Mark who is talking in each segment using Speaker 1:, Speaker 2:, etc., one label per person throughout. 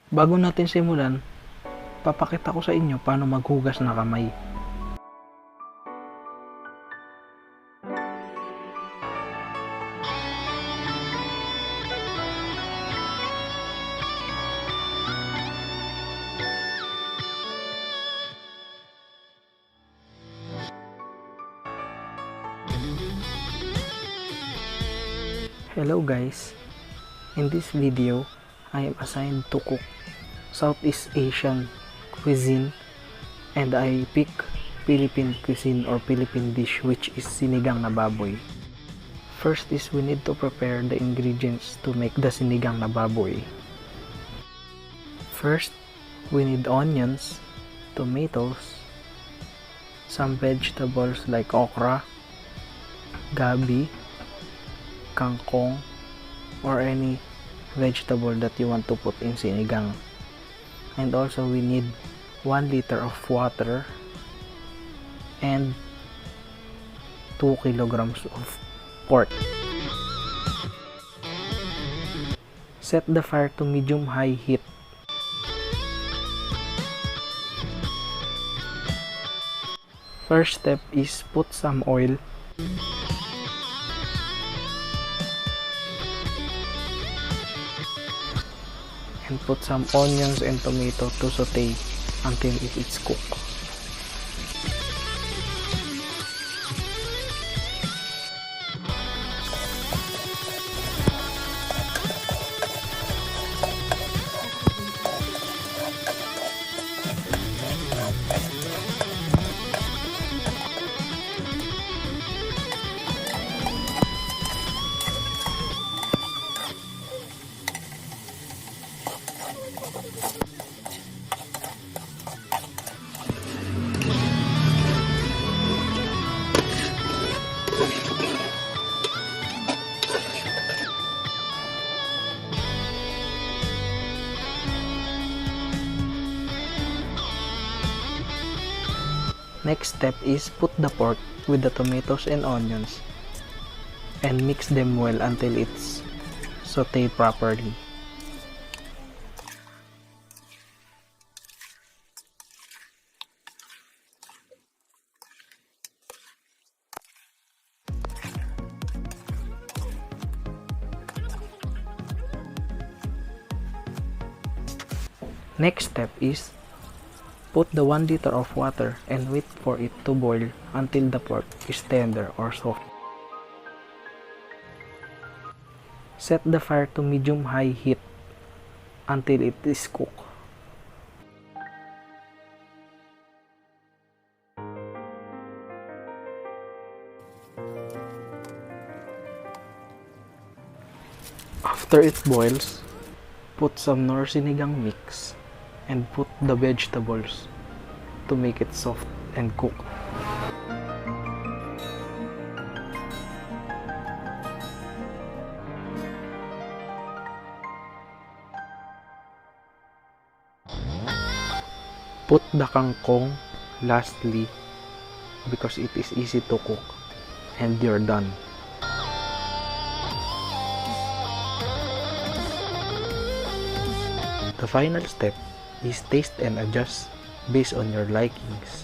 Speaker 1: Bago natin simulan, papakita ko sa inyo paano maghugas na kamay. Hello guys, in this video, I am assigned to cook Southeast Asian cuisine and I pick Philippine cuisine or Philippine dish which is sinigang na baboy. First is we need to prepare the ingredients to make the sinigang na baboy. First, we need onions, tomatoes, some vegetables like okra, gabi, kangkong, or any vegetable that you want to put in sinigang. And also we need 1 liter of water and 2 kilograms of pork. Set the fire to medium-high heat. First step is put some oil. And put some onions and tomato to saute until it is cooked. Next step is put the pork with the tomatoes and onions and mix them well until it's sauteed properly. Next step is put the 1 liter of water and wait for it to boil until the pork is tender or soft. Set the fire to medium-high heat until it is cooked. After it boils, put some nor sinigang mix and put the vegetables to make it soft and cook. Put the kangkong lastly because it is easy to cook and you're done. The final step is taste and adjust based on your likings.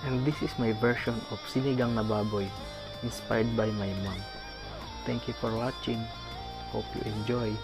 Speaker 1: And this is my version of sinigang na baboy inspired by my mom. Thank you for watching. Hope you enjoy.